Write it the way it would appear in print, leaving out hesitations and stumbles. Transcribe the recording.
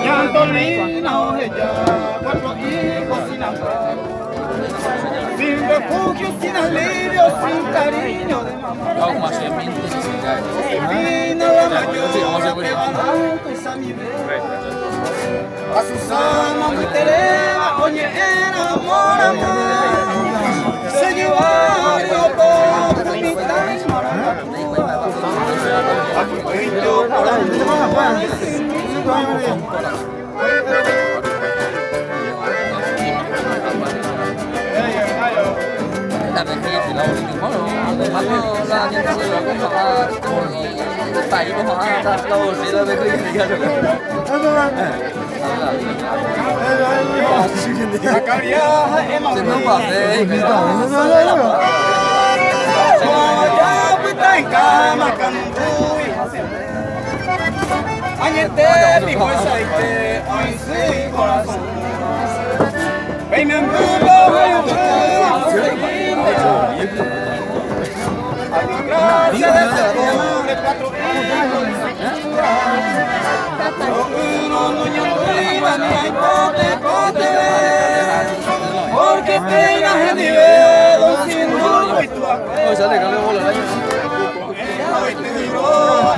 Antolina Oreja, 4 hijos sin amor, sin refugio, sin alivio, sin cariño de mamá. Vino la mayor que va alto y Samibé. A Susana, muy terena, oye, era amor, se llevaron por mi tan làm cái gì thì lâu thì khó rồi mà nó là những cái gì cũng phải tay của họ ra lâu thì là cái gì thì được Sen não passei, Añete, pico y saite, hoy sí corazón. Ven en burro, ven en gracias de ese pobre 4 hijos de cintura. Uno no iba ni hay pote, pote. Porque pegas en mi dedo sin duro y tu acuerdo.